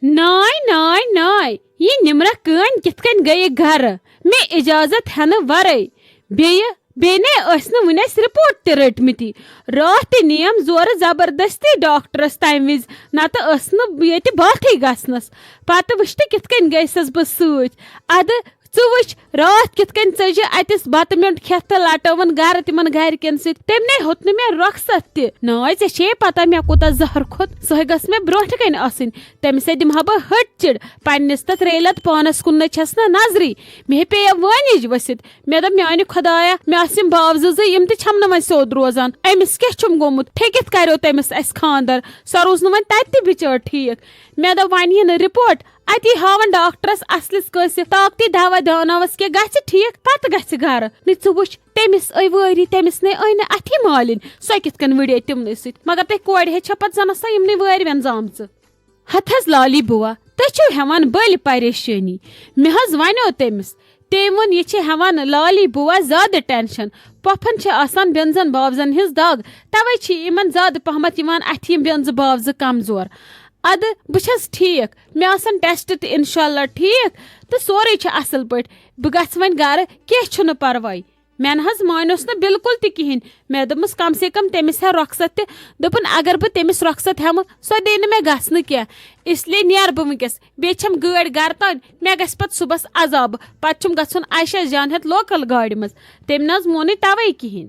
नाय नाय नाय ये निमरा कन कितकन गई घर मे इजाजत हन वरई बेने वनस रिपोर्ट त रटमती रात नियम जोर जबरदस्ती डॉक्टरस तम विज नत ये बात गसनस पत वुच कितकन गईसस बह सद वुच रात कितकन चज अतिस बत मिंट खेत तो लटवन गर तिमन गरकन तमने होत मे रखसत त नाय ऐ पता मे कूत जहर खोत सह गस मे ब्रोट कन आसन तमिस दिमहा बह हट चिड़ पन्निस तथ रेलत पानस कुन छस न नजरी मे पे वनिज वसित मे दप म्यान खुदाया मे आसिम बावजूद यम तम न सोद रोजान अमिस क्या छुम गोमुत ठेकित करो तमिस अस खानदर सह रोज न तत बिचार ठीक मे दप वन यह रिपोर्ट अति हावन डॉक्टरस असलिस कसिफ ताकती दवा दानवस के गछ ठीक पत गछ घर न च वुच तमिस वरी तमिस ने न अथी मालिन सो कितकन वड़े तिमन सत मगर तह कोड़ हे पत जन सा यमन वर वन जामच हथस लाली बुआ तुम हेवान बल परेशानी मे हज वनो तमिस तम वो यह हेवान लाली बुआ ज्यादा टेंशन पफन आसान बेंजन बावजन हिज दाग तवे ज्यादा पहमत अथ बेंज बावज कमजोर अद बस ठीक मे आसन टेस्ट त इंशाल्लाह ठीक तो सोरे असल पे बह गस वन गर क्या परवाई मे नज मानोस न बिल्कुल त कहें मे दपस कम से कम तमिस हे रुखसत दोपन अगर बह तमिस रुखसत हम सो दे मे गसन क्या इसलिए नेर बह वस बेम गाड़ गर तान मे गस पत सुबह अजाब पम गन आयशा जान हेत लोकल गाड़ मज तम नज मोन तवे कहें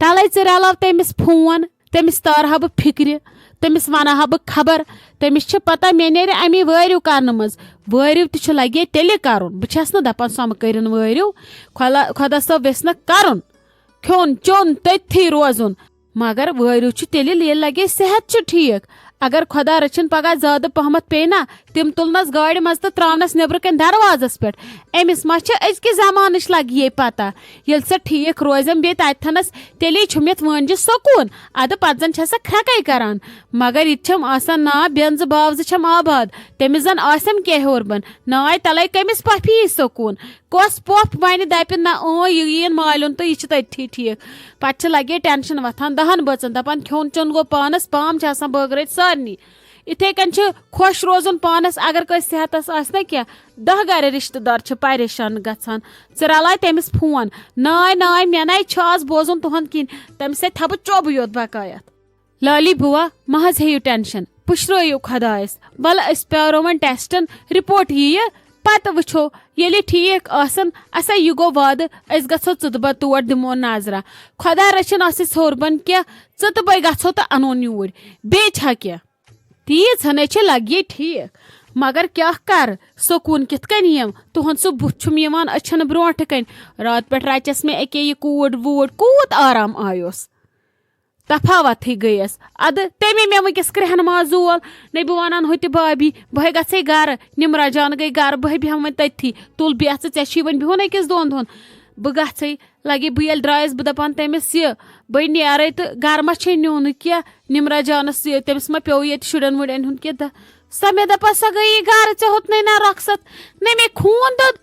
तले रलाव तमिस फोन तमिस तारहा बह फिक्र तमिस वनहा बह खबर तमिस पता मे नेर अमी वरिव कर मज वरिव त लगे तेल कर बस न दपान सम कर वरिव खुदा सब वेस न कर खोन चोन तथी रोजुन मगर वरिव तेल लगे सेहत ठीक अगर खुदा रचन पगह ज्यादा पहमत पे ना तम तुलनस गाड़ मज तो त्रावनस नबर कन दरवाजस पे अमिस मा अजक जमान लग ये पता ये सह ठीक रोजम बे तथनस तेले छुमित वनज सकून अद पत जन सा खकै करान मगर ये आसान ना बेंज बावज आबाद तमिस जन आसम कह हर बन नाय तले कमिस पफी सकून कस पफ वन दप ना यह मालून तो यह तथी ठीक पे लगे टेंशन वथान 10 बचन दपान खोन चोन गो पानस पाम बगड़ सारे इथे कन खुश रोजन पानस अगर कस सेहतस ना क्या 10 गर रिश्तेदार परेशान गसान रलाय तमिस फोन नाय नाय मे नाय आज बोजन तुहद कह तमिस थब चोब योत बकायत लाली बुआ महज हेयु टेंशन पुश्रो खुदायस वल प्यारो वन टेस्टन रिपोर्ट यह पत वो ये ठीक आसन असा यह गो वाद गो चुतब तोड़ दिमो नजरा खुदा रचन हरबन क्या चुतब गो तो अनोन यूर बे क्या तीज हने लगे ठीक मगर क्या कर सकून कितकन यम तुहद सह बुम अछन ब्रोट कन रात पे रचस मे अके यह कूड़ वूड़ कूत आराम आयोस तफावत गयस अद तमे मे वस क्रहन माजूल न बह वन हुत भाभी बह गे गर निमरा जान गई गर बह बेह वो तथी तुल बेच ऐ वन बिहुन अकिस 2 दोहन बह ग लगे बह ये द्रायस बह दपान तमिस यह बह नेरे तो गर मा नुन क्या निमरा जानस तमिस मा पे ये शुरन वुरन हुन क्या सा मे दपा सा गई गर ऐ होत ना रखसत न मे खून दद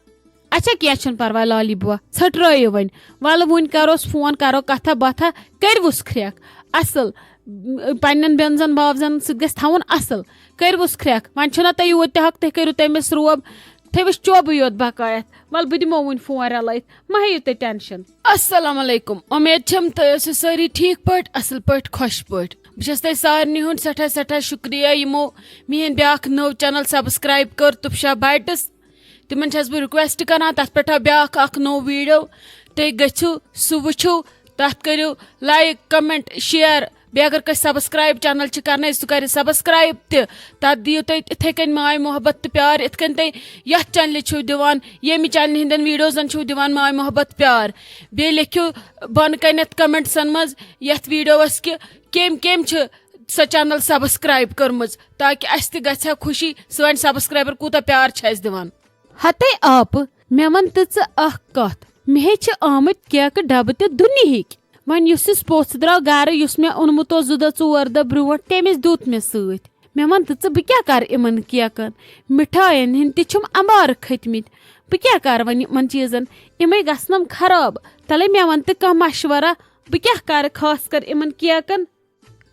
अच्छा क्या परवाह लाली बुआ छट्रो वन वल वन करोस फोन करो कथा बथा करवुस ख्रेक असल पन्न बेंजन बावजन सवन असल करवुस ख्रेक वन तुम यूत हक तुम करो तमिस रोब थविस चोब योत बकायत वल बह दिमो वन फोन रलायत मा हेयु तुम टेंशन अस्सलाम वालेकुम उम्मीद छम तुम सारी ठीक पट असल पट खुश पट बस तुम सारे हुंद सठा सठा शुक्रिया यमो मेन ब्याक नव चैनल सब्सक्राइब कर तुफशा बाइट्स तिमन बह रिक्वेस्ट कर तथ पे ब्याक नो वीडियो तुम गो सह वो तथ करो लाइक कमेंट शेयर बे अगर कह सब्सक्राइब चैनल कर सह कर सब्सक्राइब तथ दियो तुम इथे कन माय मोहब्बत तो प्यार इत कन तुम ये चैनल दिवान येमि चैनल हिंदन वीडियोजन दिवान माय मोहब्बत प्यार बे लिखो बन कन कमेंट्सन मज यथ वीडियोस कि केम केम सो चैनल सब्सक्राइब कर्म ताकि अस त खुशी सह वन सब्सक्राइबर कूता प्यार दिवान हते आप मे वन कत मे आमत केक डब तो दुनिक वन पोथ द्राव गर मे ओनमुत 2 दह 4 दह ब्रोट तमिस दुत मे सत मे वन बह क्या कर इन केकन मिठाइन हिंद तम अंबार खतमित बह क्या कर वन इन चीजन इमे गम खराब तले मे वन तो कह मशवरा बह क्या कर खास कर इन केकन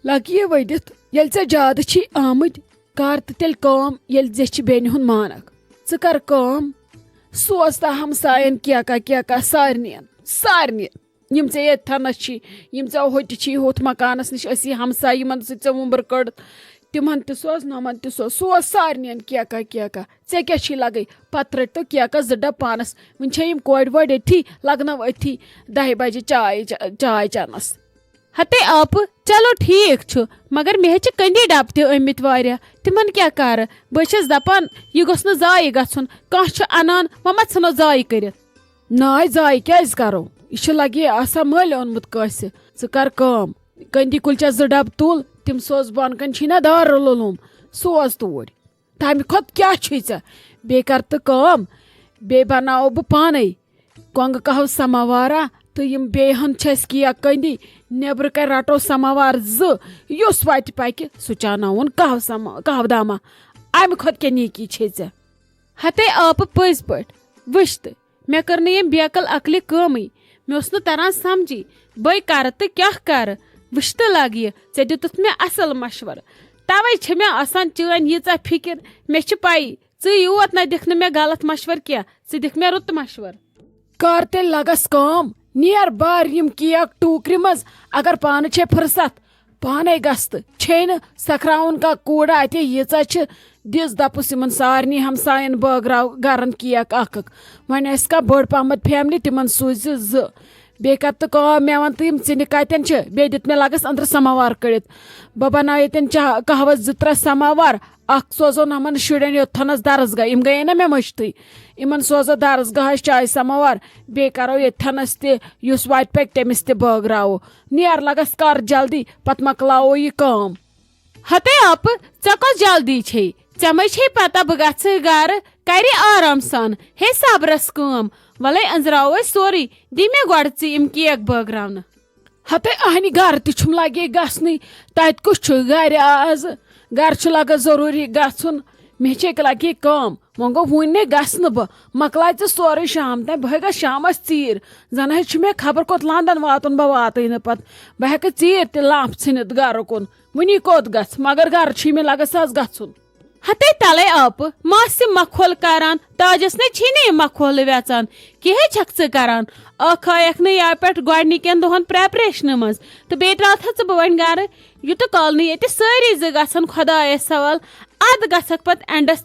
लग ये वदित ये ज्यादा आमद कर तो तेल कम येल जे बेन हुन मानक च कर कम सोच ता हमसायन क्या सारन यम े यथनस यम े होट होत मकानस नश असी हमसाय यमन स वुम्बर कड़ तिमन त सोज नमन त सोज सारन क्या े क्या लगे पत रट तो क्या ज डब पानस वन कोड़ वोड़ अथी लगन अथी 10 बजे चाय चनस हते आप चलो ठीक छु मगर मे छ कंदी डब ते अमित वारिया तिमन क्या कर बस दपान यह गोस न जाय गछुन कह छ अनान मत नो जाय कर नाय जाय क्या करो यह लगे आसा मल ओनमुत कस च कर कम कंदी कुलचा 2 डब तुल तिम सोज बन कन छी ना दार लोलुम सोज तोड़ तम खुद क्या बे कर तो कम बे बनाओ बह पाने कोंग कहो समावारा तो यम बेहन छस किया कंदी नेबर कर रटो समावार 2 युस वाट पक सह चानवन कह दामा अम खुद क्या नीकी छे हते आप पज पट वुच तो मे कर यम बेकल अकल कम मे तरह समझी बे कर तो क्या कर वुच तो लग ये दितुत मे असल मशवर तवे छ मे आसान चन यीचा फिक्र मे पाई योत न दिख मे गलत मशवर क्या दिख मे रुत मशवर कर तेल लगस कम नियर बार यम केक टूकर मज अगर पान छे फुर्सत पाने गस्त छे सखराउन का कूड़ा अत यीचा दिस दपुस इन सारनी हमसायन बगराव गरन केक अक वन का बड़ पहमत फैमिली तिमन सूज 2 बे कर तो कम मे वन तुम चिन कतन बे दित मे लगस अंदर समावार कड़ित बह बना ये कहवत 2-3 समावार अख सोजो नमन शुरन योथनस दरसगाह यम गए ना मे मश्तई इन सोजो दरसगाह चाय समावार बे करो योथनस तुस वाट पक तमिस त बगरावो नियर लगस कर जल्दी पत मकलाओ यह कम हते आप कस जल्दी छे चे छे पता बह गछ गर कर आराम सान हे सबरस कम वले अंजराव सोरी दी मे गोड़ यम केक बगरावन हते अहनि गर तुम लगे गसन तत कुछ गर आज गर लग जरूरी गन मे लगे कम वो गो वन गसन बह मकलाय सोरे शाम तम बह ग शामस चीर जन मे खबर कोत लंदन वातन बह वात पत बह हेक चीर त लाफ षिनित गर कुन वनी कोत गछ मगर गर मे लगस आज गन हते तले आप मास मखोल करान ताजस ने छीने मखोल वेचान कह छक च करान आयक न या पे गोडनिकन दोहन प्रेपरेशन मज तो बे त्रात ह बह वन गर युत कॉलनी ये सारी गन खुदायस सवाल अद गक पत एंडस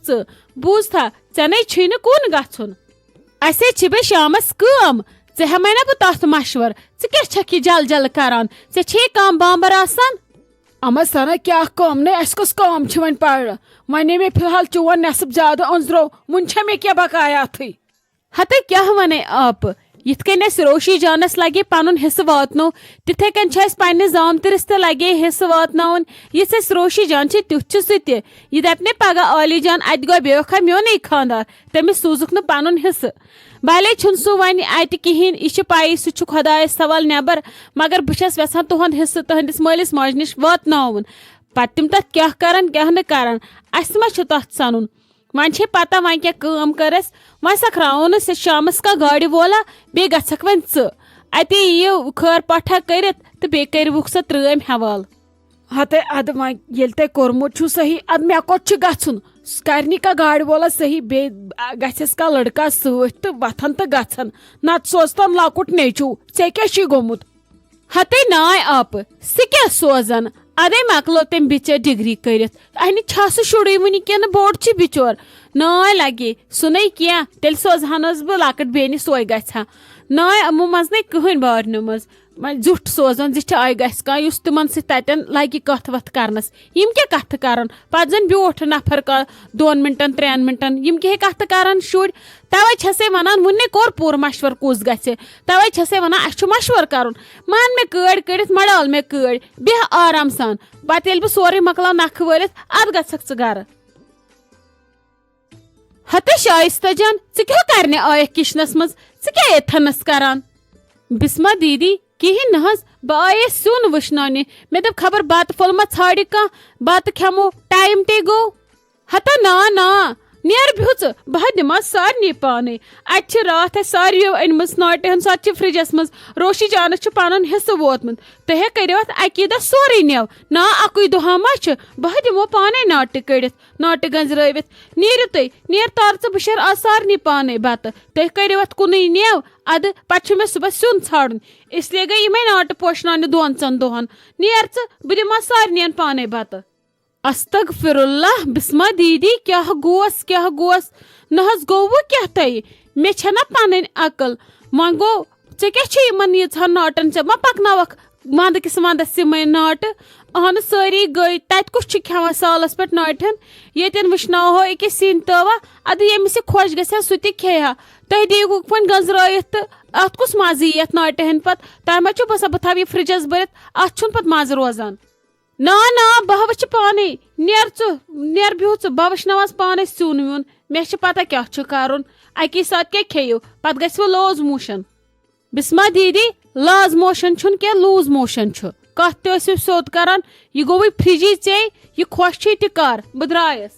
बूझ था ऐ छी कुन गन असे बे शामस कम हे ना बह तथ मशवर क्या छक यह जल जल करान छे कम बाम्बर आसान अम सना क्या कम न कस कम वन पड़ वन मे फिलहाल चोन नसब ज्यादा अंजरो मुन मे क्या बकाया अथी हते क्या वने आप यिथ कन रोशी जानस लगे पन हिस्स वातनो तिथे कन पे जामतरस ते लगे हिस्स वातन यस रोशी जान तुथ सह दपने पगह आली जान अत गो बेखा मोन खानदार तमिस सूजुक न पन हिस्स भले छुन सह वन अत कहें यह पाई सह खुदायस सवाल नबर मगर बस यसान तुहद हिस्स तुहंदिस मालिस माज नश वातन पे तम तथ क्या करन क्या न करन अस मा तथ सनुन वन पता वन क्या कम करस वन सखरावन शामस का गाड़ी वोला बे गक वन अत यह खर पठा कर बे करवुक सह त्रम हवाल हते अद ये तह कोर्मुत सही अद मे कोत गन करनी का गाड़ी वोला सही बे गस का लड़का सत वथन तो गन नत सोचतन लकुट नेचू ऐ क्या गोमुत हते नाय आप सह क्या सोजन अदे मकलो तम बिचर डिग्री कर अहन सह शुड़ वन कन बोड़ बिचोर नाय लगे सुन क्या तेल सोजहान बह लकट बेन सोय गहा नाय अमो मज न कहन बारनो मज जुट सोजान आय गस तिमन सतन लगे कथ वथ करनस यम क्या कथ करन पत जन ब्योठ नफर का 2 मिनटन 3 मिनटन यम क्या कथ करन शुर तवे छसे वनान वुन्ने कोर पूर मशवर कुस गसे तवे छसे वनान अस मशवर करन मान मे कड़ कड़ित मड़ाल मे कड़ बेह आराम सान पत येल बह सोरे मकला नख वलित अद गछक गर हते शाइस्ता जान क्या करने आयक किचनस मज क्या एथनस करान बिस्मा दीदी कहें नहज बह आये सुन वुश्नाने मे दप खबर बत फुल मा छाड़ कह बत खेमो टाइम ते गो हता ना नेर बिहुच बह दिमा सारनी पाने अत रात सारियों अनम नाटे हन सत फ्रिजस मज रोशी जानस पन हिस्स वोतमुत तुह करो अकीद सोरे नव ना अकु दुहा मा बह दिमो पाने नाट कड़ित नाट गंजरवित नीर तुम नीर तार बशर आज सारनी पाने बत तुह करो कुन नव अद पे मे सुबह सुन छाड़न इसलिए गई इमे नाट पोशनान 2 दोहन नीर बह दिमा सारनियन पाने बत अस्तगफिरुल्लाह बिस्मा दीदी क्या गोस नहज गो क्या तय मे छना पन अकल वन गो क्या यीजा नाटन मा पकनवक मंद किस मंदस यम नाट अहन सारी गई तत कुछ खेवान सालस पे नाटन ये वुचनो अकिस सिन तवा अद यमिस खुश गया सह खेहा तुम दीगु वन गंजरत तो अत कुस मज़ ये नाटे पे तुम मा बसा बह थव यह फ्रिजस भरत अत पे मज़ रोजान ना बह वच पाने नेर बिहुच बह वुचनवस पाने सिन व्युन मे पता क्या कर अकी साथ क्या खेयो पत गो लूज मोशन बिस्मा दीदी लाज मोशन छुन क्या लूज मोशन कत तो सोद करान यह गो फ्रिजी चे यह खुश तह कर बह द्रायस।